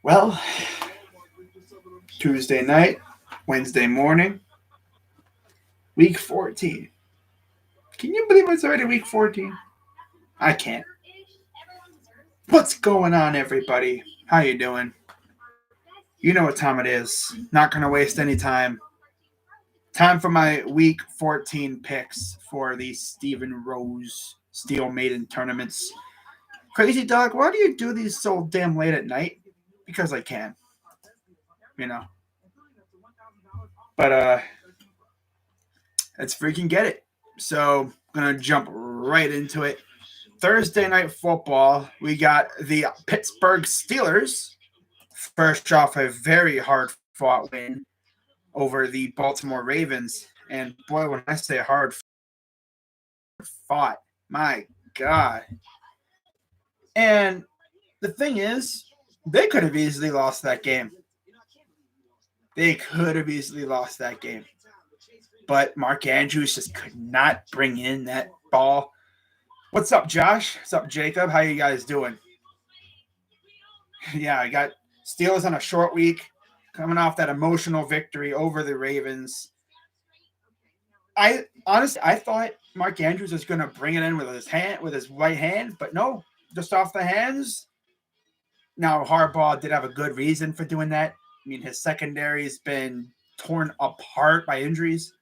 Well, Tuesday night, Wednesday morning, week 14. Can you believe it's already week 14? I can't. What's going on, everybody? How you doing? You know what time it is. Not going to waste any time. Time for my week 14 picks for the Stephen Rose Steel Maiden tournaments. Crazy Dog, why do you do these so damn late at night? Because I can. You know. But let's freaking get it. So I'm going to jump right into it. Thursday night football, we got the Pittsburgh Steelers. First off, a very hard-fought win over the Baltimore Ravens. And boy, when I say hard fought, my God. And the thing is, they could have easily lost that game. But Mark Andrews just could not bring in that ball. What's up, Josh? What's up, Jacob? How you guys doing? Yeah, I got Steelers on a short week, coming off that emotional victory over the Ravens. I thought Mark Andrews was going to bring it in with his right hand, but no, just off the hands. Now, Harbaugh did have a good reason for doing that. I mean, his secondary has been torn apart by injuries,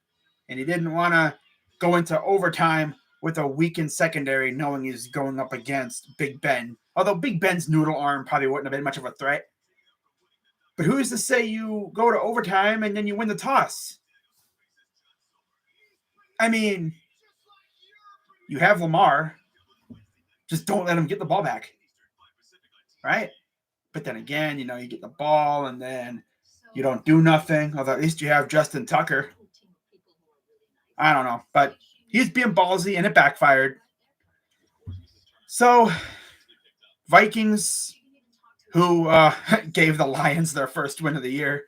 and he didn't want to go into overtime with a weakened secondary, knowing he's going up against Big Ben. Although Big Ben's noodle arm probably wouldn't have been much of a threat. But who's to say you go to overtime and then you win the toss? I mean, you have Lamar. Just don't let him get the ball back. Right? But then again, you get the ball and then you don't do nothing. Although at least you have Justin Tucker. I don't know. But he's being ballsy and it backfired. So, Vikings, who gave the Lions their first win of the year.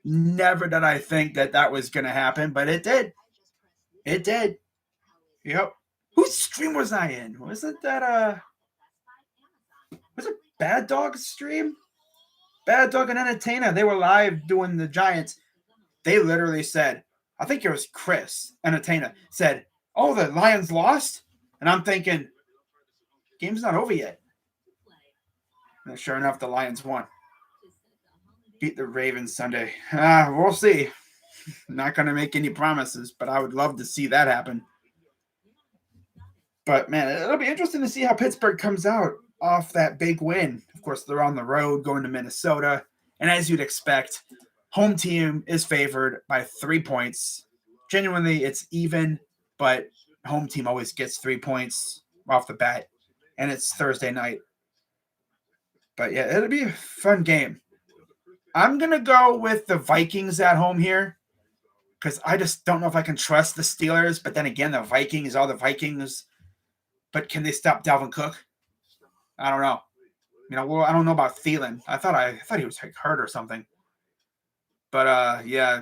Never did I think that was going to happen, but it did. It did. Yep. Whose stream was I in? Wasn't that was it Bad Dog's stream? Bad Dog and Entertainer. They were live doing the Giants. They literally said, I think it was Chris, Entertainer, said, oh, the Lions lost? And I'm thinking, game's not over yet. And sure enough, the Lions won. Beat the Ravens Sunday. We'll see. Not going to make any promises, but I would love to see that happen. But, man, it'll be interesting to see how Pittsburgh comes out off that big win. Of course, they're on the road going to Minnesota. And as you'd expect, home team is favored by 3 points. Genuinely, it's even, but home team always gets 3 points off the bat. And it's Thursday night. But, yeah, it'll be a fun game. I'm going to go with the Vikings at home here because I just don't know if I can trust the Steelers. But then again, the Vikings are the Vikings. But can they stop Dalvin Cook? I don't know. I don't know about Thielen. I thought he was hurt or something. But, yeah,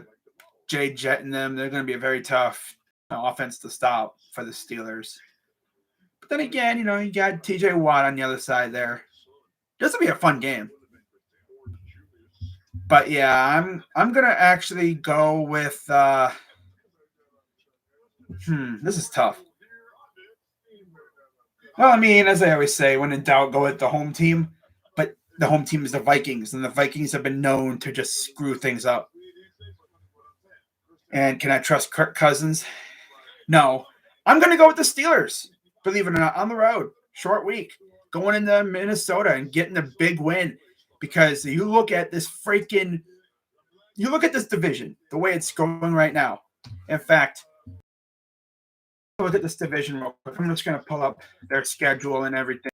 Jay Jett and them, they're going to be a very tough offense to stop for the Steelers. But then again, you got TJ Watt on the other side there. This will be a fun game. But yeah, I'm gonna actually go with this is tough. Well, I mean, as I always say, when in doubt, go with the home team. But the home team is the Vikings, and the Vikings have been known to just screw things up. And can I trust Kirk Cousins? No. I'm gonna go with the Steelers, believe it or not, on the road. Short week. Going into Minnesota and getting a big win. Because you look at this division, the way it's going right now. In fact, look at this division real quick. I'm just going to pull up their schedule and everything.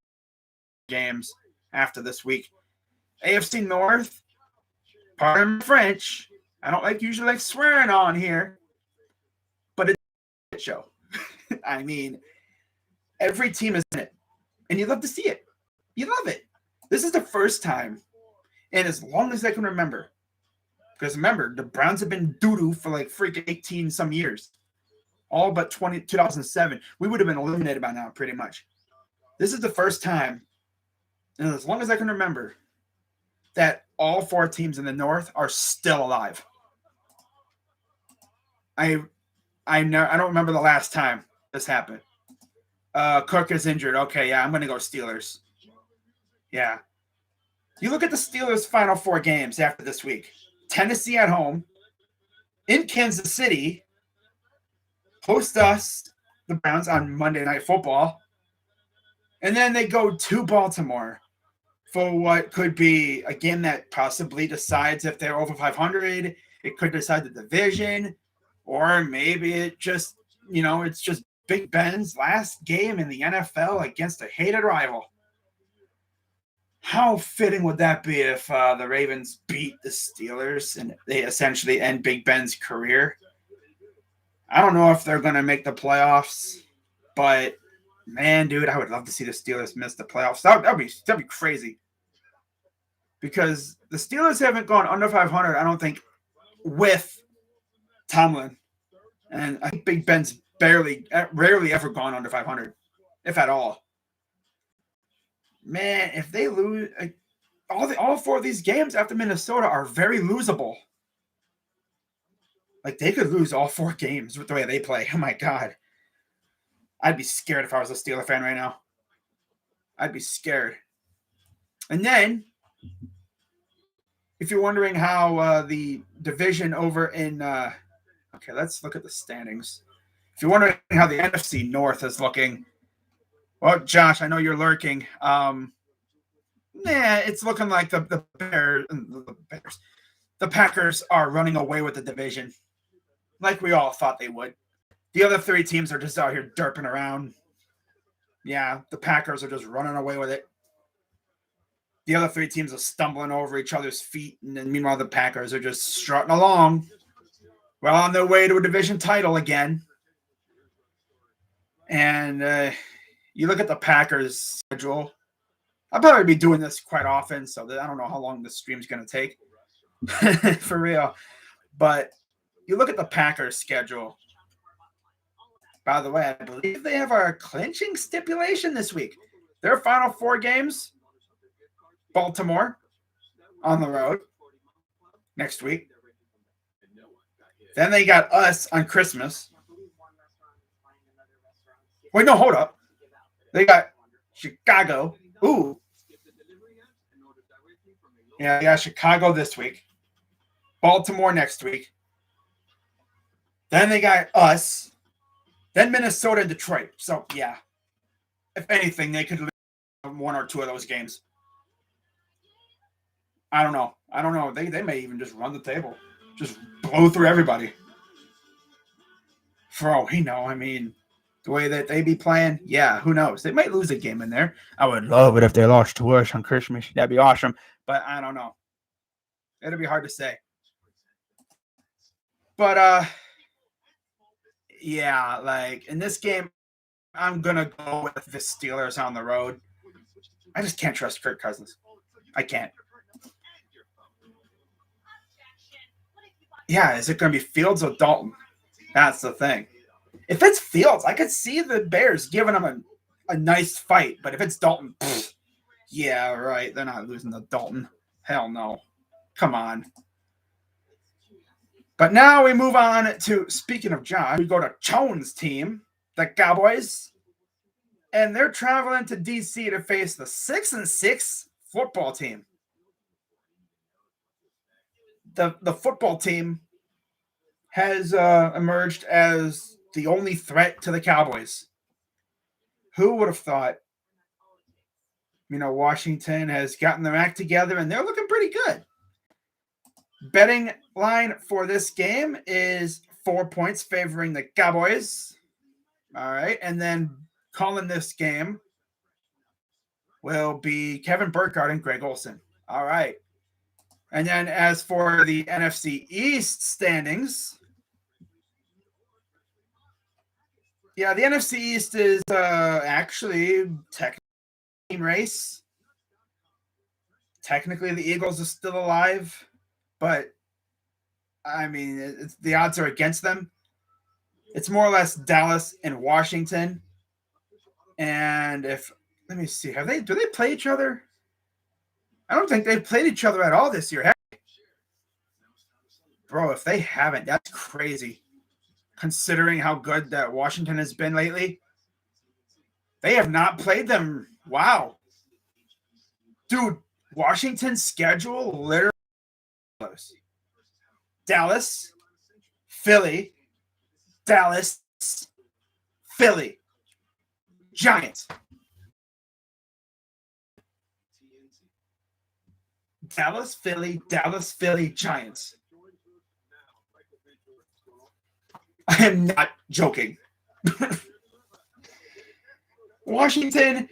Games after this week. AFC North, pardon French. I don't usually like swearing on here, but it's a show. I mean, every team is in it, and you love to see it. You love it. This is the first time. And as long as I can remember, because remember, the Browns have been doo-doo for like freaking 18 some years. All but 2007. We would have been eliminated by now, pretty much. This is the first time, and as long as I can remember, that all 4 teams in the North are still alive. I don't remember the last time this happened. Cook is injured. Okay, yeah, I'm going to go Steelers. Yeah. You look at the Steelers' final 4 games after this week. Tennessee at home, in Kansas City, host us, the Browns, on Monday Night Football, and then they go to Baltimore for what could be a game that possibly decides if they're over 500. It could decide the division, or maybe it just, it's just Big Ben's last game in the NFL against a hated rival. How fitting would that be if the Ravens beat the Steelers and they essentially end Big Ben's career? I don't know if they're going to make the playoffs, but man, dude, I would love to see the Steelers miss the playoffs. That'd be crazy. Because the Steelers haven't gone under 500, I don't think, with Tomlin. And I think Big Ben's rarely ever gone under 500, if at all. Man, if they lose, all 4 of these games after Minnesota are very losable. Like, they could lose all 4 games with the way they play. Oh my God. I'd be scared if I was a Steeler fan right now. I'd be scared. And then, if you're wondering how the division over in okay, let's look at the standings. If you're wondering how the NFC North is looking, well, Josh, I know you're lurking. It's looking like the Packers are running away with the division, like we all thought they would. The other 3 teams are just out here derping around. Yeah, the Packers are just running away with it. The other 3 teams are stumbling over each other's feet, and then meanwhile the Packers are just strutting along. Well, on their way to a division title again. And you look at the Packers' schedule. I'll probably be doing this quite often, so that I don't know how long this stream's going to take. For real. But you look at the Packers' schedule. By the way, I believe they have a clinching stipulation this week. Their final 4 games, Baltimore on the road next week. Then they got us on Christmas. Wait, no, hold up. They got Chicago. Ooh. Yeah, they got Chicago this week. Baltimore next week. Then they got us. Then Minnesota and Detroit. So, yeah. If anything, they could lose 1 or 2 of those games. I don't know. They may even just run the table. Just blow through everybody. For all we know, I mean, the way that they be playing, yeah, who knows? They might lose a game in there. I would love it if they lost to us on Christmas. That'd be awesome. But I don't know. It'll be hard to say. But, yeah, like, in this game, I'm going to go with the Steelers on the road. I just can't trust Kirk Cousins. I can't. Yeah, is it going to be Fields or Dalton? That's the thing. If it's Fields, I could see the Bears giving them a nice fight. But if it's Dalton, yeah, right. They're not losing to Dalton. Hell no. Come on. But now we move on to, speaking of Josh, we go to Chone's team, the Cowboys. And they're traveling to D.C. to face the 6-6 football team. The football team has emerged as the only threat to the Cowboys. Who would have thought? Washington has gotten their act together, and they're looking pretty good. Betting line for this game is 4 points favoring the Cowboys. All right, and then calling this game will be Kevin Burkhardt and Greg Olson. All right. And then as for the NFC East standings, yeah, the NFC East is actually technically a team race. Technically, the Eagles are still alive, but I mean, the odds are against them. It's more or less Dallas and Washington. And if Let me see. Do they play each other? I don't think they've played each other at all this year. Bro, if they haven't, that's crazy. Considering how good that Washington has been lately. They have not played them. Wow. Dude, Washington's schedule literally close. Dallas, Philly, Dallas, Philly, Giants. Dallas, Philly, Giants. I am not joking. Washington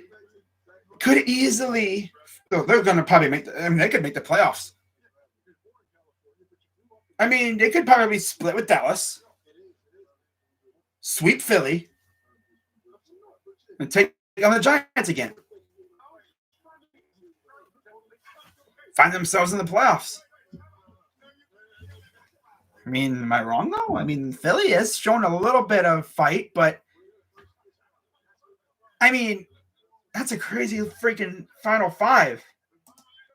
could easily, they're going to probably they could make the playoffs. I mean, they could probably split with Dallas, sweep Philly, and take on the Giants again. Find themselves in the playoffs. I mean, am I wrong, though? I mean, Philly has shown a little bit of fight, but I mean, that's a crazy freaking Final Five.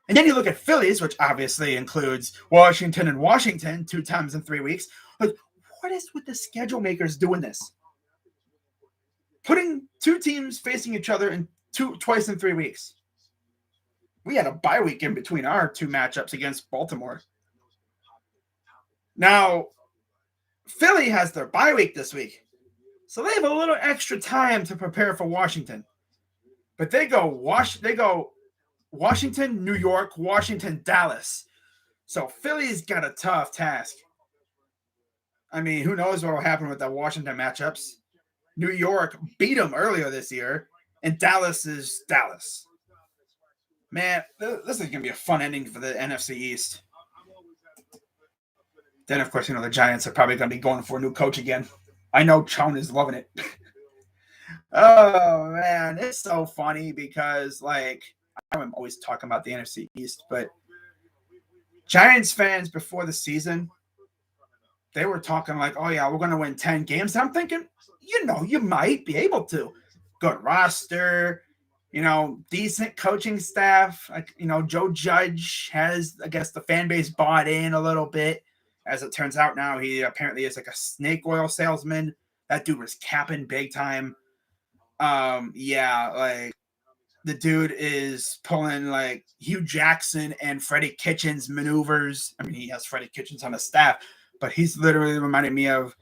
And then you look at Phillies, which obviously includes Washington and Washington 2 times in 3 weeks. Like, what is with the schedule makers doing this? Putting 2 teams facing each other in twice in 3 weeks. We had a bye week in between our 2 matchups against Baltimore. Now, Philly has their bye week this week. So they have a little extra time to prepare for Washington. But they go Washington, New York, Washington, Dallas. So Philly's got a tough task. I mean, who knows what will happen with the Washington matchups. New York beat them earlier this year, and Dallas is Dallas. Man, this is going to be a fun ending for the NFC East. Then, of course, the Giants are probably going to be going for a new coach again. I know Chone is loving it. Oh, man, it's so funny because, I'm always talking about the NFC East, but Giants fans before the season, they were talking like, oh, yeah, we're going to win 10 games. And I'm thinking, you might be able to. Good roster, decent coaching staff. Joe Judge has, I guess, the fan base bought in a little bit. As it turns out now, he apparently is like a snake oil salesman. That dude was capping big time. The dude is pulling like Hugh Jackson and Freddie Kitchens maneuvers. I mean, he has Freddie Kitchens on his staff, but he's literally reminded me of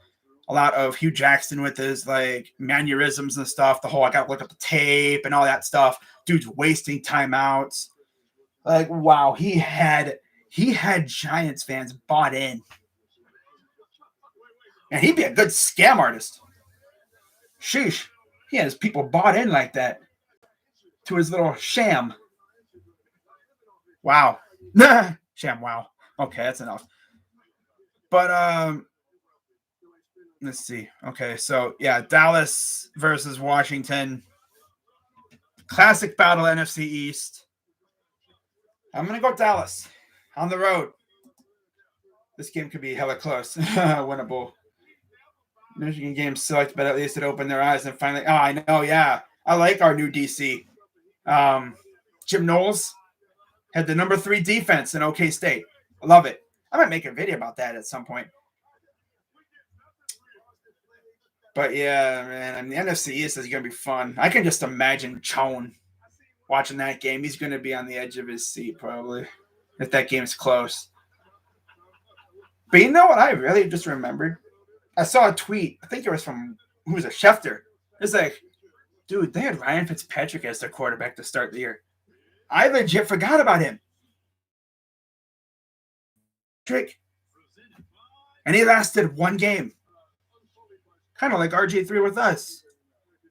a lot of Hugh Jackson with his like mannerisms and stuff. The whole I got to look up the tape and all that stuff. Dude's wasting timeouts. Like, wow, he had Giants fans bought in. And he'd be a good scam artist. Sheesh. He has people bought in like that to his little sham. Wow. Sham, wow. Okay, that's enough. But let's see. Okay, so yeah, Dallas versus Washington. Classic battle, NFC East. I'm going to go Dallas on the road. This game could be hella close. Winnable. Michigan game sucked, but at least it opened their eyes and finally. Oh, I know, yeah. I like our new DC. Jim Knowles had the number 3 defense in OK State. I love it. I might make a video about that at some point. But yeah, man, I mean, the NFC East is going to be fun. I can just imagine Chone watching that game. He's going to be on the edge of his seat probably if that game's close. But you know what I really just remembered? I saw a tweet. I think it was from, who was it, Schefter. It's like, dude, they had Ryan Fitzpatrick as their quarterback to start the year. I legit forgot about him. And he lasted 1 game. Kind of like RG3 with us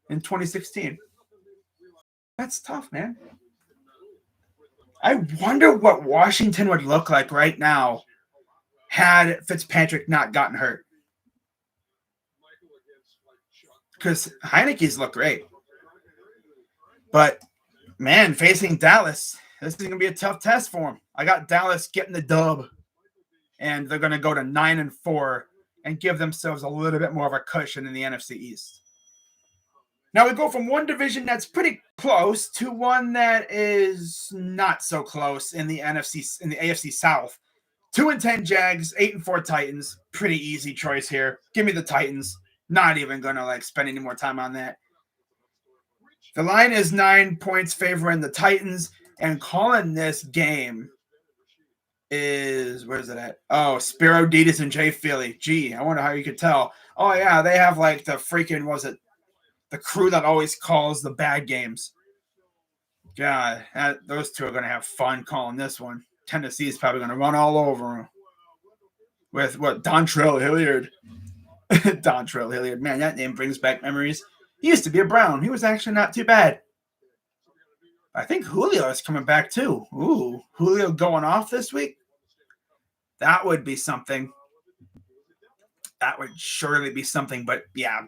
in 2016. That's tough, man. I wonder what Washington would look like right now had Fitzpatrick not gotten hurt. Because Heineke's look great. But, man, facing Dallas, this is going to be a tough test for him. I got Dallas getting the dub. And they're going to go to 9-4 and give themselves a little bit more of a cushion in the NFC East. Now we go from one division that's pretty close to one that is not so close in the AFC South. 2-10 Jags, 8-4 Titans. Pretty easy choice here. Give me the Titans. Not even gonna spend any more time on that. The line is 9 points favoring the Titans, and calling this game is, where's it at? Oh, Spiro Ditas and Jay Philly. Gee, I wonder how you could tell. Oh yeah, they have the freaking, the crew that always calls the bad games. God, those two are going to have fun calling this one. Tennessee is probably going to run all over them. With what? Dontrell Hilliard. Dontrell Hilliard. Man, that name brings back memories. He used to be a Brown. He was actually not too bad. I think Julio is coming back too. Ooh, Julio going off this week? That would be something. That would surely be something, but yeah.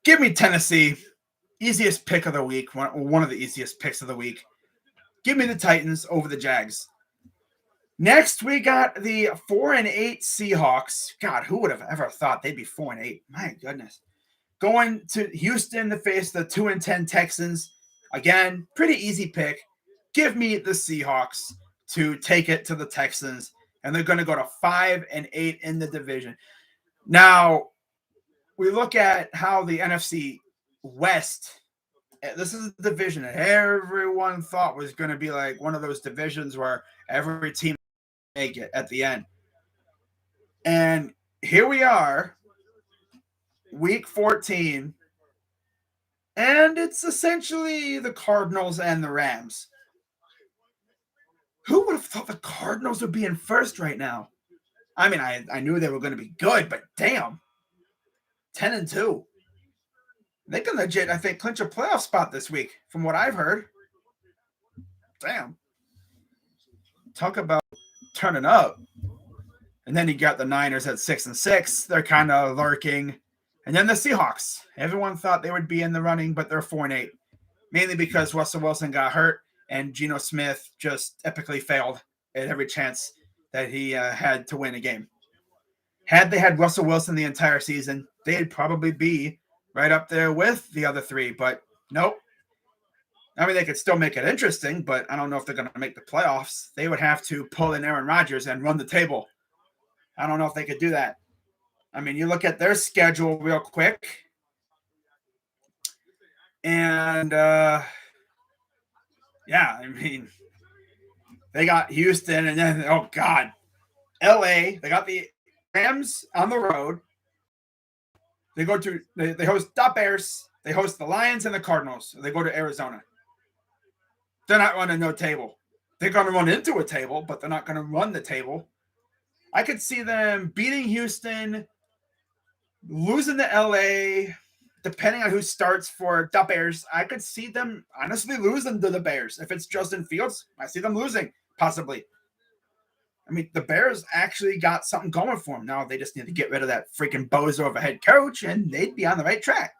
Give me Tennessee. Easiest pick of the week. One of the easiest picks of the week. Give me the Titans over the Jags. Next, we got the 4-8 Seahawks. God, who would have ever thought they'd be 4-8? My goodness. Going to Houston to face the 2-10 Texans. Again, pretty easy pick. Give me the Seahawks to take it to the Texans. And they're going to go to 5-8 in the division. Now, we look at how the NFC West, this is a division that everyone thought was going to be one of those divisions where every team make it at the end. And here we are, week 14, and it's essentially the Cardinals and the Rams. Who would have thought the Cardinals would be in first right now? I mean, I knew they were going to be good, but damn. 10-2. They can legit, I think, clinch a playoff spot this week, from what I've heard. Damn. Talk about turning up. And then you got the Niners at 6-6. They're kind of lurking. And then the Seahawks. Everyone thought they would be in the running, but they're 4-8. Mainly because Russell Wilson got hurt and Geno Smith just epically failed at every chance that he had to win a game. Had they had Russell Wilson the entire season, they'd probably be right up there with the other three, but nope. I mean, they could still make it interesting, but I don't know if they're going to make the playoffs. They would have to pull in Aaron Rodgers and run the table. I don't know if they could do that. I mean, you look at their schedule real quick, and yeah, I mean, they got Houston, and then, oh God, LA. They got the Rams on the road. They host the Bears. They host the Lions and the Cardinals. They go to Arizona. They're not running no table. They're going to run into a table, but they're not going to run the table. I could see them beating Houston, losing to LA, depending on who starts for the Bears. I could see them honestly losing to the Bears. If it's Justin Fields, I see them losing, possibly. I mean, the Bears actually got something going for them. Now they just need to get rid of that freaking bozo of a head coach, and they'd be on the right track.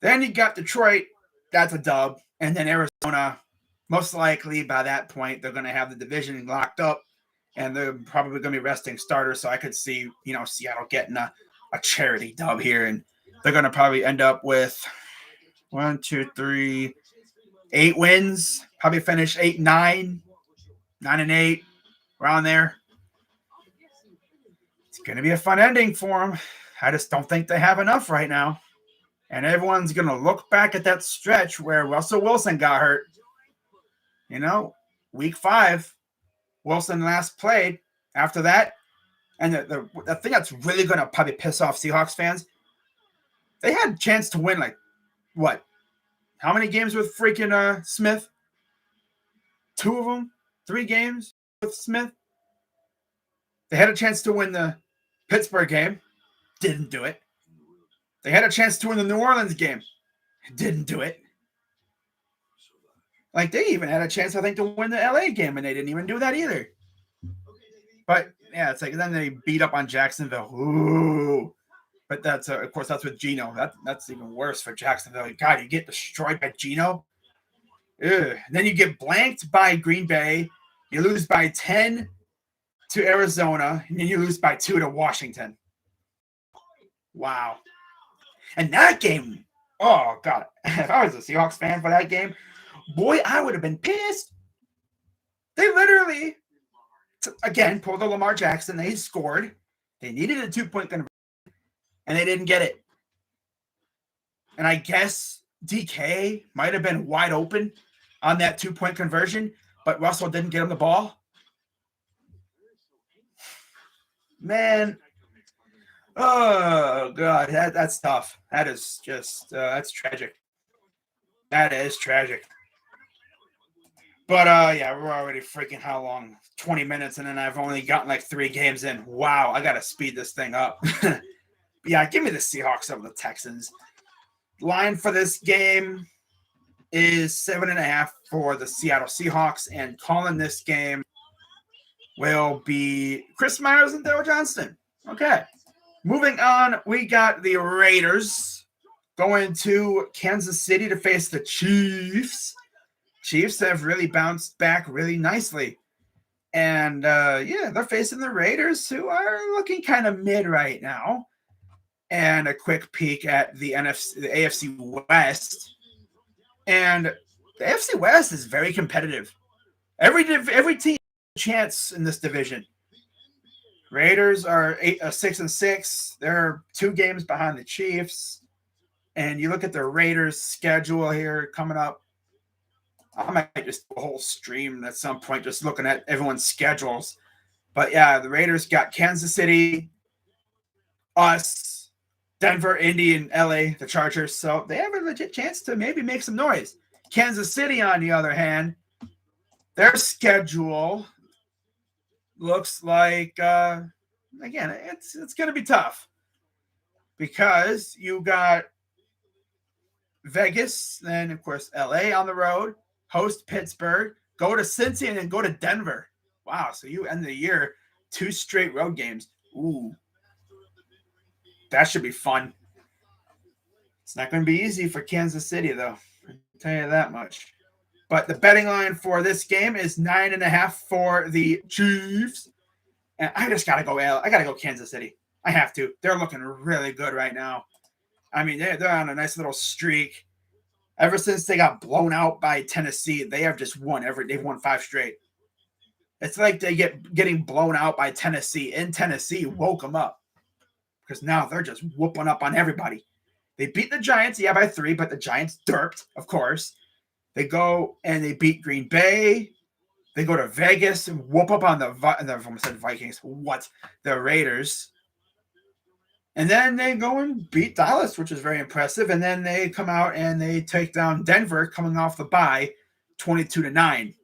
Then you got Detroit. That's a dub. And then Arizona, most likely by that point, they're going to have the division locked up, and they're probably going to be resting starters. So I could see, Seattle getting a charity dub here, and they're going to probably end up with 1, 2, 3, 8 wins. Probably finish 8-9, 9-8. Around there. It's going to be a fun ending for them. I just don't think they have enough right now. And everyone's going to look back at that stretch where Russell Wilson got hurt. Week 5, Wilson last played. After that, and the thing that's really going to probably piss off Seahawks fans, they had a chance to win, what? How many games with freaking Smith? 2 of them? 3 games? With Smith. They had a chance to win the Pittsburgh game. Didn't do it. They had a chance to win the New Orleans game. Didn't do it. They even had a chance, I think, to win the LA game, and they didn't even do that either. But, yeah, it's then they beat up on Jacksonville. Ooh. But that's, of course, that's with Geno. That's even worse for Jacksonville. God, you get destroyed by Geno. Ugh. Then you get blanked by Green Bay. You lose by 10 to Arizona, and then you lose by 2 to Washington. Wow. And that game Oh, God. If I was a Seahawks fan for that game, boy, I would have been pissed. They literally, again, pulled the Lamar Jackson. They scored. They needed a 2-point conversion, and they didn't get it. And I guess DK might have been wide open on that 2-point conversion, but Russell didn't get him the ball. Man, oh, God, that's tough. That is just, that's tragic. That is tragic. But, yeah, we're already freaking how long? 20 minutes, and then I've only gotten like 3 games in. Wow, I got to speed this thing up. Yeah, give me the Seahawks over the Texans. Line for this game is 7.5 for the Seattle Seahawks, and calling this game will be Chris Myers and Daryl Johnston. Okay. Moving on, we got the Raiders going to Kansas City to face the Chiefs. Chiefs have really bounced back really nicely. And, yeah, they're facing the Raiders, who are looking kind of mid right now. And a quick peek at the AFC West. And the AFC West is very competitive. Every team has a chance in this division. Raiders are 6-6. They're 2 games behind the Chiefs. And you look at the Raiders' schedule here coming up. I might just do a whole stream at some point just looking at everyone's schedules. But, yeah, the Raiders got Kansas City, us, Denver, Indy, and LA, the Chargers. So they have a legit chance to maybe make some noise. Kansas City, on the other hand, their schedule looks like, again, it's going to be tough because you got Vegas, then, of course, LA on the road, host Pittsburgh, go to Cincy, and then go to Denver. Wow, so you end the year 2 straight road games. Ooh. That should be fun. It's not going to be easy for Kansas City, though. I can tell you that much. But the betting line for this game is 9.5 for the Chiefs. And I just got to go I got to go Kansas City. I have to. They're looking really good right now. I mean, they're on a nice little streak. Ever since they got blown out by Tennessee, they have just won they've won 5 straight. It's like they getting blown out by Tennessee. In Tennessee woke them up. Because now they're just whooping up on everybody. They beat the Giants, yeah, by 3, but the Giants derped, of course. They go and they beat Green Bay. They go to Vegas and whoop up on I almost said Vikings. What? The Raiders. And then they go and beat Dallas, which is very impressive. And then they come out and they take down Denver coming off the bye, 22-9.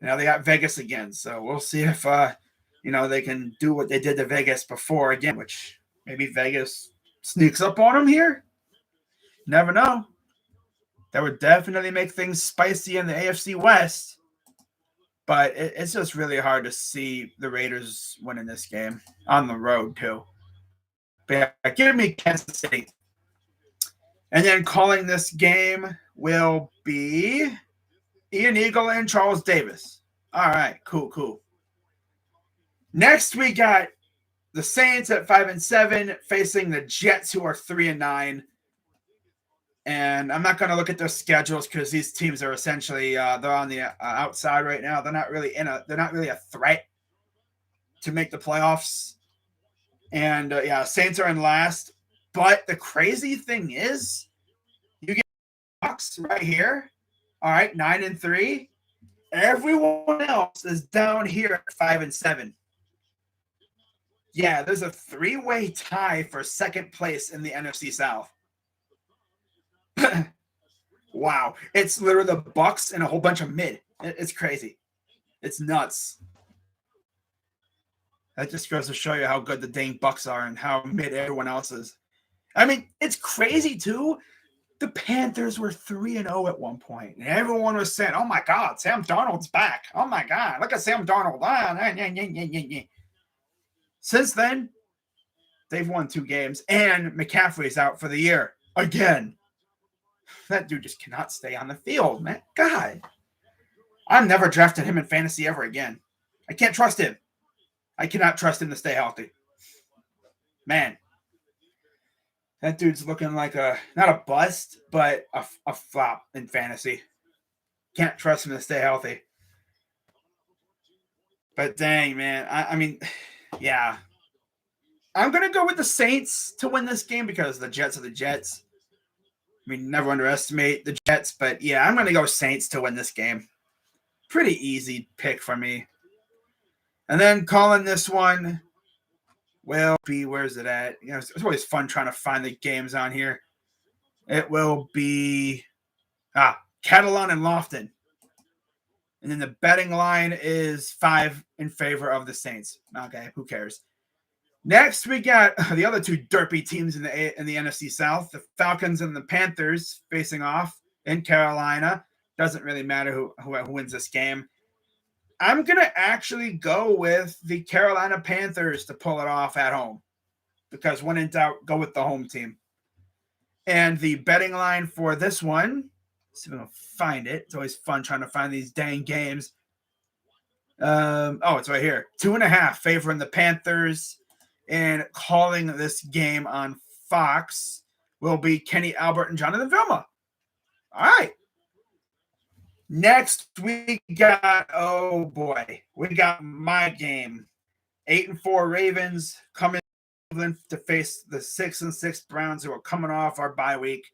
Now they got Vegas again. So we'll see if they can do what they did to Vegas before again, which maybe Vegas sneaks up on them here. Never know. That would definitely make things spicy in the AFC West. But it's just really hard to see the Raiders winning this game on the road, too. But yeah, give me Kansas City. And then calling this game will be Ian Eagle and Charles Davis. All right, cool. Next, we got the Saints at 5-7 facing the Jets, who are 3-9. And I'm not going to look at their schedules because these teams are essentially they're on the outside right now. They're not really a threat to make the playoffs. And Saints are in last. But the crazy thing is, you get Bucks right here. All right, 9-3. Everyone else is down here at 5-7. Yeah, there's a 3-way tie for second place in the NFC South. Wow. It's literally the Bucks and a whole bunch of mid. It's crazy. It's nuts. That just goes to show you how good the dang Bucks are and how mid everyone else is. I mean, it's crazy, too. The Panthers were 3-0 at one point, and everyone was saying, oh, my God, Sam Darnold's back. Oh, my God, look at Sam Darnold. Since then, they've won 2 games, and McCaffrey's out for the year again. That dude just cannot stay on the field, man. God. I'm never drafting him in fantasy ever again. I can't trust him. I cannot trust him to stay healthy. Man. That dude's looking like not a bust, but a flop in fantasy. Can't trust him to stay healthy. But dang, man. I mean, yeah. I'm going to go with the Saints to win this game because the Jets are the Jets. I mean, never underestimate the Jets, but yeah, I'm going to go Saints to win this game. Pretty easy pick for me. And then calling this one will be, where's it at? You know, it's always fun trying to find the games on here. It will be Catalan and Lofton. And then the betting line is 5 in favor of the Saints. Okay, who cares? Next, we got the other two derpy teams in the NFC South, the Falcons and the Panthers facing off in Carolina. Doesn't really matter who wins this game. I'm going to actually go with the Carolina Panthers to pull it off at home because when in doubt, go with the home team. And the betting line for this one, let's see if I can find it. It's always fun trying to find these dang games. It's right here. 2.5 favoring the Panthers. And calling this game on Fox will be Kenny Albert and Jonathan Vilma. All right. Next, we got, we got my game. 8-4 Ravens coming to face the 6-6 Browns who are coming off our bye week.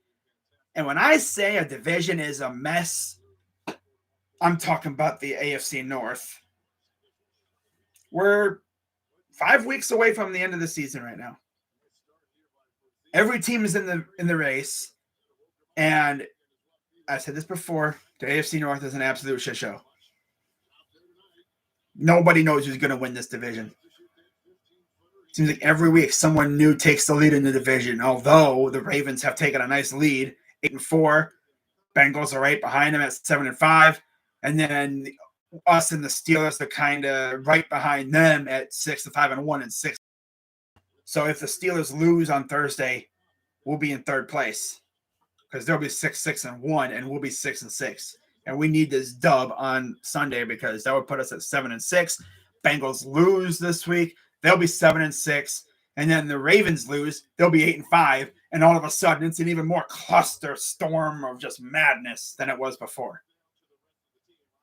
And when I say a division is a mess, I'm talking about the AFC North. We're 5 weeks away from the end of the season right now. Every team is in the race. And I said this before, the AFC North is an absolute shit show. Nobody knows who's going to win this division. Seems like every week someone new takes the lead in the division, although the Ravens have taken a nice lead, 8-4. Bengals are right behind them at 7-5. And then us and the Steelers are kind of right behind them at 6-5 and 6. So if the Steelers lose on Thursday, we'll be in third place because they'll be 6-1 and we'll be 6-6. And we need this dub on Sunday because that would put us at 7-6. Bengals lose this week, they'll be 7-6. And then the Ravens lose, they'll be 8-5. And all of a sudden, it's an even more cluster storm of just madness than it was before.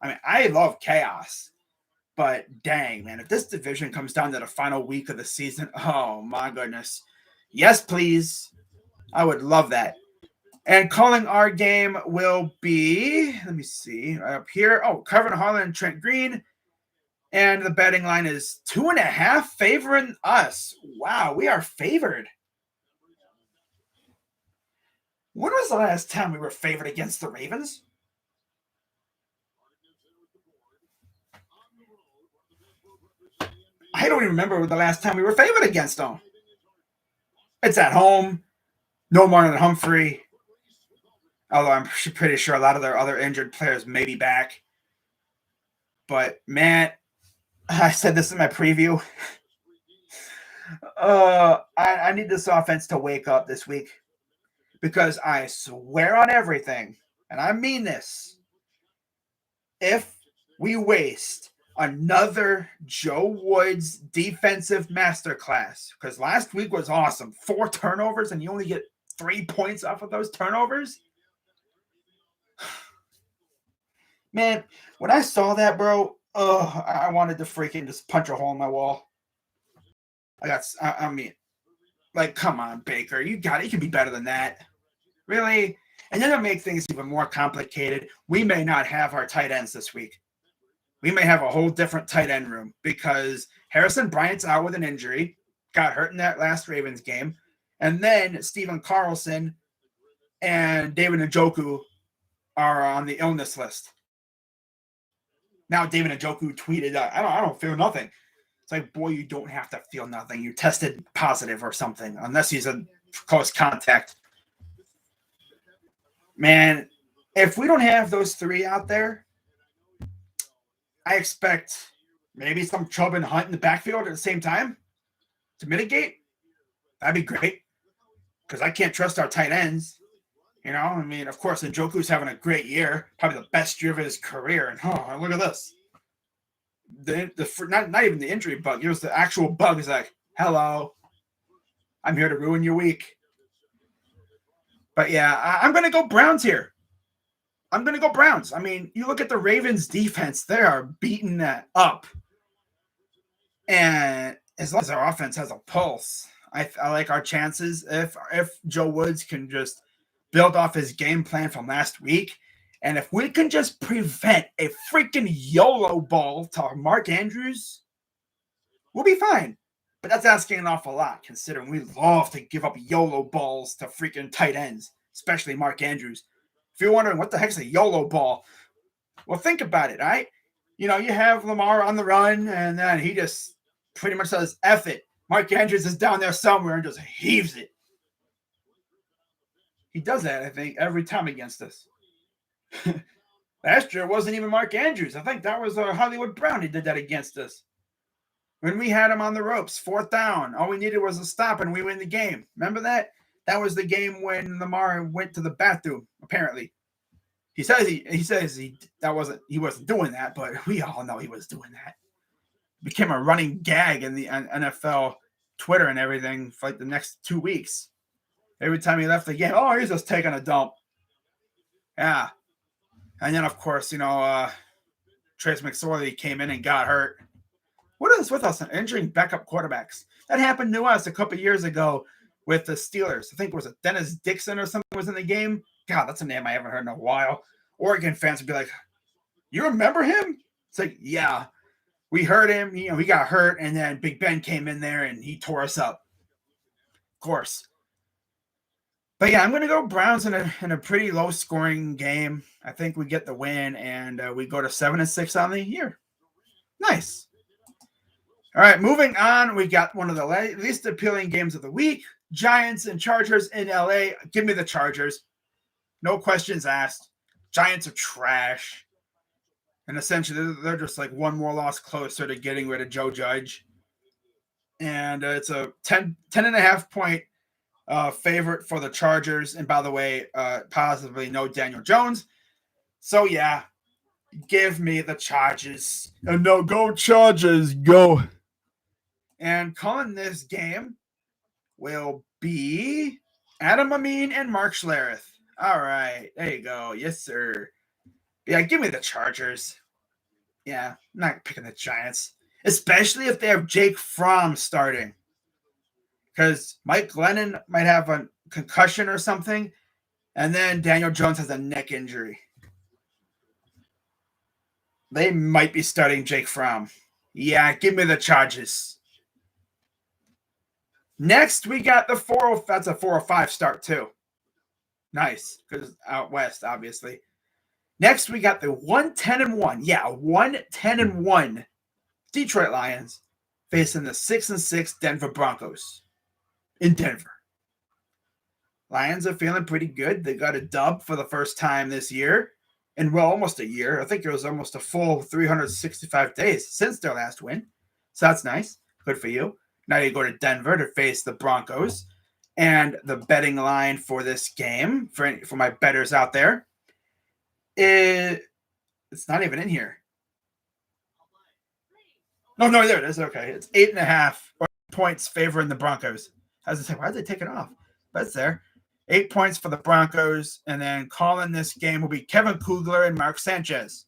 I mean, I love chaos, but dang, man, if this division comes down to the final week of the season, oh my goodness. Yes, please. I would love that. And calling our game will be, let me see, up here. Oh, Kevin Harlan and Trent Green. And the betting line is 2.5 favoring us. Wow, we are favored. When was the last time we were favored against the Ravens? I don't even remember the last time we were favored against them. It's at home. No more than Humphrey. Although I'm pretty sure a lot of their other injured players may be back. But, man, I said this in my preview. I need this offense to wake up this week. Because I swear on everything, and I mean this, if we waste another Joe Woods defensive masterclass, because last week was awesome, 4 turnovers, and you only get 3 points off of those turnovers. Man, when I saw that, bro, I wanted to freaking just punch a hole in my wall. I mean, like, come on, Baker, you got it. You can be better than that. Really? And then to make things even more complicated, we may not have our tight ends this week. We may have a whole different tight end room because Harrison Bryant's out with an injury, got hurt in that last Ravens game. And then Steven Carlson and David Njoku are on the illness list. Now David Njoku tweeted, I don't feel nothing. It's like, boy, you don't have to feel nothing. You tested positive or something, unless he's a close contact. Man, if we don't have those 3 out there, I expect maybe some Chubb and Hunt in the backfield at the same time to mitigate. That'd be great because I can't trust our tight ends. You know, I mean, of course, Njoku's having a great year, probably the best year of his career. And look at this. Not even the injury bug. It was the actual bug. Is like, hello, I'm here to ruin your week. But yeah, I'm going to go Browns here. I'm going to go Browns. I mean, you look at the Ravens defense, they are beating that up. And as long as our offense has a pulse, I like our chances. If Joe Woods can just build off his game plan from last week, and if we can just prevent a freaking YOLO ball to Mark Andrews, we'll be fine. But that's asking an awful lot, considering we love to give up YOLO balls to freaking tight ends, especially Mark Andrews. If you're wondering what the heck's a YOLO ball, well, think about it, all right? You know, you have Lamar on the run, and then he just pretty much says, F it. Mark Andrews is down there somewhere and just heaves it. He does that, I think, every time against us. Last year, it wasn't even Mark Andrews. I think that was Hollywood Brown. He did that against us. When we had him on the ropes, 4th down, all we needed was a stop and we win the game. Remember that? That was the game when Lamar went to the bathroom, apparently. He says he wasn't doing that, but we all know he was doing that. It became a running gag in the NFL Twitter and everything for like the next 2 weeks. Every time he left the game, oh, he's just taking a dump. Yeah. And then, of course, you know, Trace McSorley came in and got hurt. What is with us injuring backup quarterbacks? That happened to us a couple years ago with the Steelers. I think it was Dennis Dixon or something was in the game. God, that's a name I haven't heard in a while. Oregon fans would be like, you remember him? It's like, yeah, we heard him. You know, he got hurt, and then Big Ben came in there, and he tore us up. Of course. But, yeah, I'm going to go Browns in a pretty low-scoring game. I think we get the win, and we go to 7-6 on the year. Nice. All right, moving on. We got one of the least appealing games of the week. Giants and Chargers in LA. Give me the Chargers. No questions asked. Giants are trash. And essentially, they're just like one more loss closer to getting rid of Joe Judge. And it's a 10.5 point favorite for the Chargers. And by the way, possibly no Daniel Jones. So, yeah, give me the Chargers. And no, go Chargers, go. And calling this game will be Adam Amin and Mark Schlereth. All right, there you go. Yes, sir. Yeah, give me the Chargers. Yeah, I'm not picking the Giants, especially if they have Jake Fromm starting. Because Mike Glennon might have a concussion or something, and then Daniel Jones has a neck injury. They might be starting Jake Fromm. Yeah, give me the Chargers. Next, we got the 405. That's a 405 start, too. Nice, because out west, obviously. Next, we got the 1-10-1. Yeah, 1-10-1 Detroit Lions facing the 6-6 Denver Broncos in Denver. Lions are feeling pretty good. They got a dub for the first time this year. And, well, almost a year. I think it was almost a full 365 days since their last win. So that's nice. Good for you. Now you go to Denver to face the Broncos. And the betting line for this game, for my bettors out there, it's not even in here. No, there it is. Okay. It's 8.5 points favoring the Broncos. I was going to say, why did they take it off? But it's there. 8 points for the Broncos. And then calling this game will be Kevin Kugler and Mark Sanchez.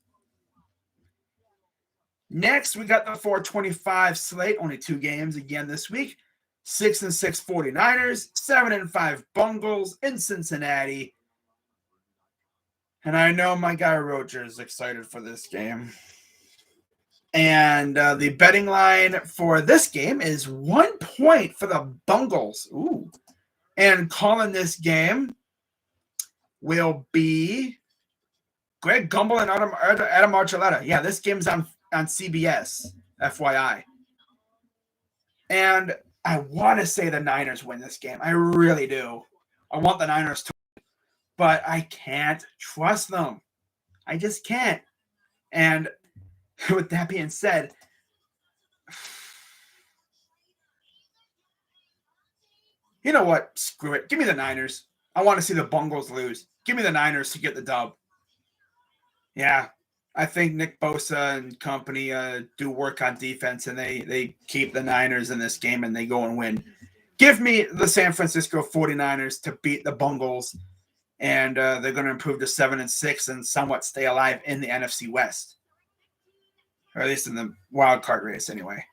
Next, we got the 425 slate. Only 2 games again this week. 6-6 49ers, 7-5 Bungles in Cincinnati. And I know my guy Roger is excited for this game. And the betting line for this game is 1 point for the Bungles. Ooh. And calling this game will be Greg Gumbel and Adam Archuleta. Yeah, this game's on CBS, FYI. And I want to say the Niners win this game. I really do. I want the Niners to win, but I can't trust them. I just can't. And with that being said, you know what? Screw it. Give me the Niners. I want to see the Bungles lose. Give me the Niners to get the dub. Yeah. I think Nick Bosa and company do work on defense, and they keep the Niners in this game, and they go and win. Give me the San Francisco 49ers to beat the Bungles and they're going to improve to 7-6 and somewhat stay alive in the NFC West, or at least in the wild card race anyway.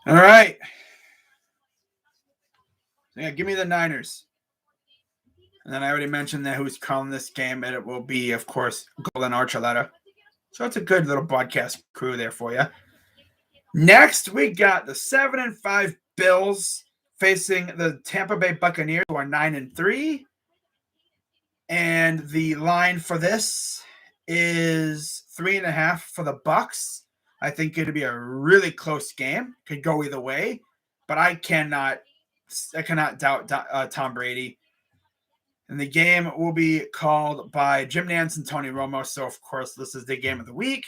All right. Yeah, give me the Niners. And then I already mentioned that who's calling this game, and it will be, of course, Golden Archuleta. So it's a good little broadcast crew there for you. Next, we got the 7-5 Bills facing the Tampa Bay Buccaneers, who are 9-3. And the line for this is 3.5 for the Bucs. I think it'll be a really close game. Could go either way, but I cannot doubt Tom Brady. And the game will be called by Jim Nantz and Tony Romo. So, of course, this is the game of the week.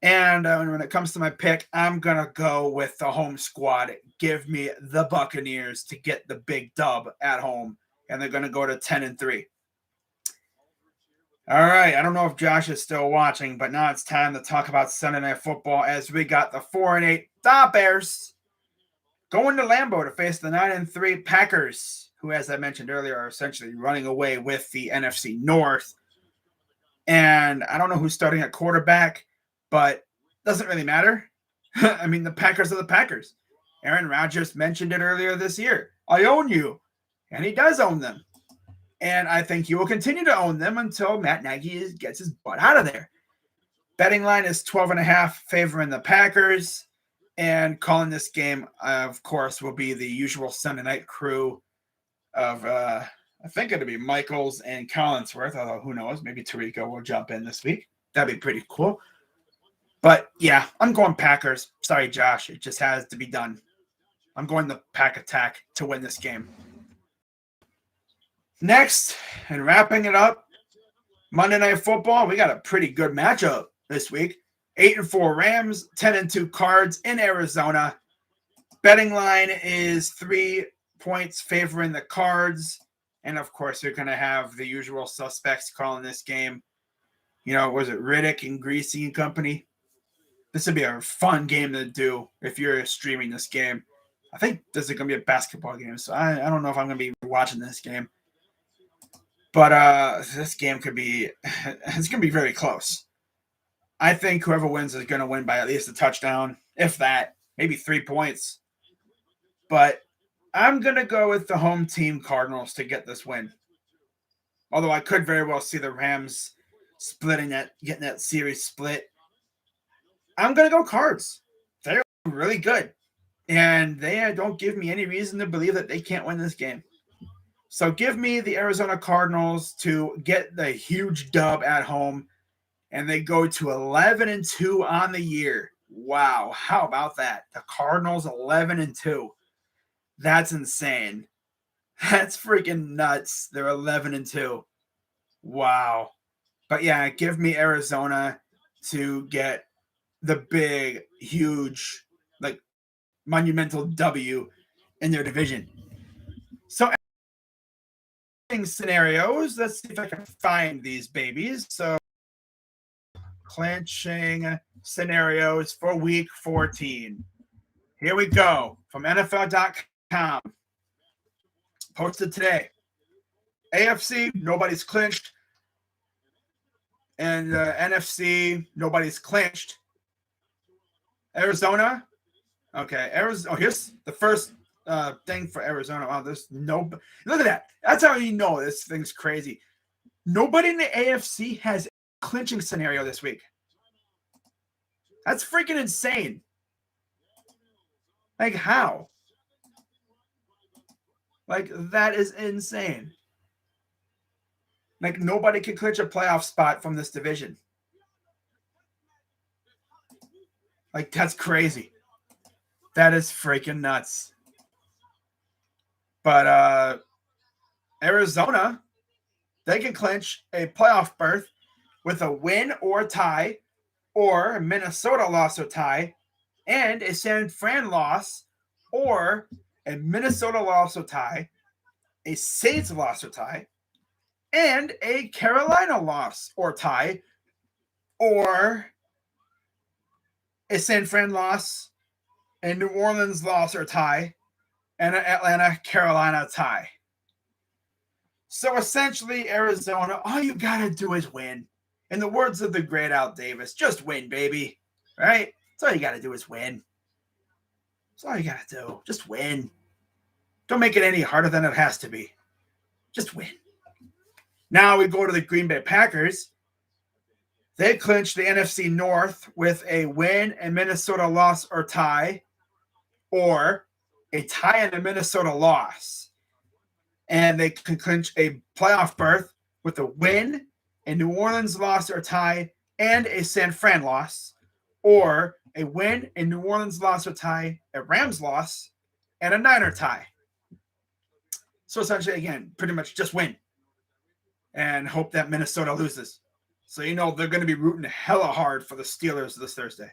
And when it comes to my pick, I'm going to go with the home squad. Give me the Buccaneers to get the big dub at home. And they're going to go to 10-3. All right. I don't know if Josh is still watching, but now it's time to talk about Sunday Night Football as we got the 4-8 Bears going to Lambeau to face the 9-3 Packers, who, as I mentioned earlier, are essentially running away with the NFC North. And I don't know who's starting at quarterback, but it doesn't really matter. I mean, the Packers are the Packers. Aaron Rodgers mentioned it earlier this year. I own you. And he does own them. And I think he will continue to own them until Matt Nagy gets his butt out of there. Betting line is 12.5 favoring the Packers. And calling this game, of course, will be the usual Sunday night crew of, I think it'll be Michaels and Collinsworth, although who knows, maybe Tarico will jump in this week. That'd be pretty cool. But, yeah, I'm going Packers. Sorry, Josh. It just has to be done. I'm going the Pack Attack to win this game. Next, and wrapping it up, Monday Night Football, we got a pretty good matchup this week. 8-4 Rams, 10-2 Cards in Arizona. Betting line is 3 points favoring the Cards. And, of course, you're going to have the usual suspects calling this game. You know, was it Riddick and Greasy and company? This would be a fun game to do if you're streaming this game. I think this is going to be a basketball game, so I don't know if I'm going to be watching this game. But this game could be – it's going to be very close. I think whoever wins is going to win by at least a touchdown, if that, maybe 3 points. But I'm going to go with the home team Cardinals to get this win. Although I could very well see the Rams getting that series split. I'm going to go Cards. They're really good. And they don't give me any reason to believe that they can't win this game. So give me the Arizona Cardinals to get the huge dub at home. And they go to 11-2 on the year. Wow. How about that? The Cardinals 11-2. That's insane. That's freaking nuts. They're 11-2. Wow. But yeah, give me Arizona to get the big, huge, like monumental W in their division. So scenarios. Let's see if I can find these babies. So clinching scenarios for week 14. Here we go from NFL.com. Posted today. AFC, nobody's clinched. And NFC, nobody's clinched. Arizona. Okay, Arizona. Oh, here's the first thing for Arizona. Wow, there's no. Look at that. That's how you know this thing's crazy. Nobody in the AFC has a clinching scenario this week. That's freaking insane. Like, how? Like, that is insane. Like, nobody can clinch a playoff spot from this division. Like, that's crazy. That is freaking nuts. But Arizona, they can clinch a playoff berth with a win or tie, or a Minnesota loss or tie, and a San Fran loss, or a Minnesota loss or tie, a Saints loss or tie, and a Carolina loss or tie, or a San Fran loss, a New Orleans loss or tie, and an Atlanta-Carolina tie. So essentially, Arizona, all you got to do is win. In the words of the great Al Davis, just win, baby. Right? That's all you got to do is win. That's all you got to do. Just win. Don't make it any harder than it has to be. Just win. Now we go to the Green Bay Packers. They clinched the NFC North with a win, a Minnesota loss or tie, or a tie and a Minnesota loss. And they can clinch a playoff berth with a win, a New Orleans loss or tie, and a San Fran loss, or a win, a New Orleans loss or tie, a Rams loss, and a Niner tie. So essentially, again, pretty much just win and hope that Minnesota loses. So you know they're going to be rooting hella hard for the Steelers this Thursday.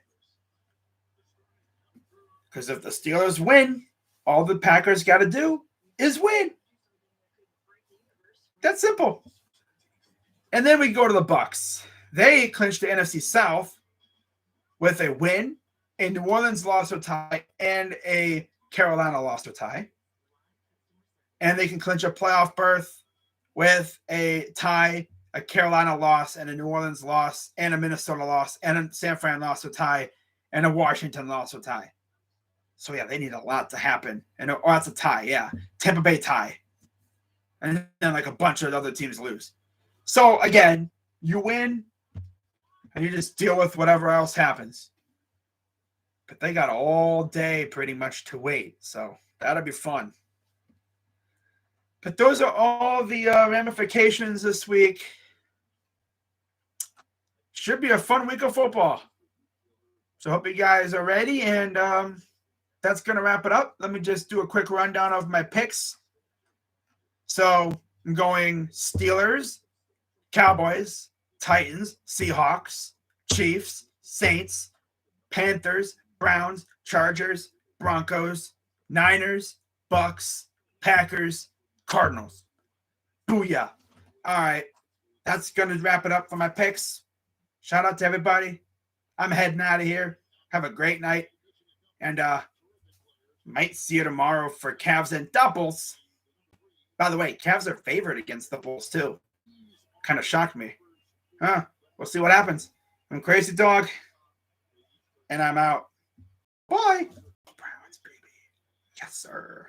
Because if the Steelers win, all the Packers got to do is win. That's simple. And then we go to the Bucs. They clinched the NFC South with a win, a New Orleans loss or tie, and a Carolina loss or tie. And they can clinch a playoff berth with a tie, a Carolina loss, and a New Orleans loss, and a Minnesota loss, and a San Fran loss or tie, and a Washington loss or tie. So, yeah, they need a lot to happen. And that's a tie, yeah. Tampa Bay tie. And then, like, a bunch of other teams lose. So, again, you win, and you just deal with whatever else happens. But they got all day pretty much to wait. So, that'll be fun. But those are all the ramifications this week. Should be a fun week of football. So hope you guys are ready. And that's going to wrap it up. Let me just do a quick rundown of my picks. So I'm going Steelers, Cowboys, Titans, Seahawks, Chiefs, Saints, Panthers, Browns, Chargers, Broncos, Niners, Bucks, Packers, Cardinals. Booyah. All right. That's going to wrap it up for my picks. Shout out to everybody. I'm heading out of here. Have a great night. And might see you tomorrow for Cavs and doubles. By the way, Cavs are favored against the Bulls too. Kind of shocked me. We'll see what happens. I'm Crazy Dog. And I'm out. Bye. Browns, baby. Yes, sir.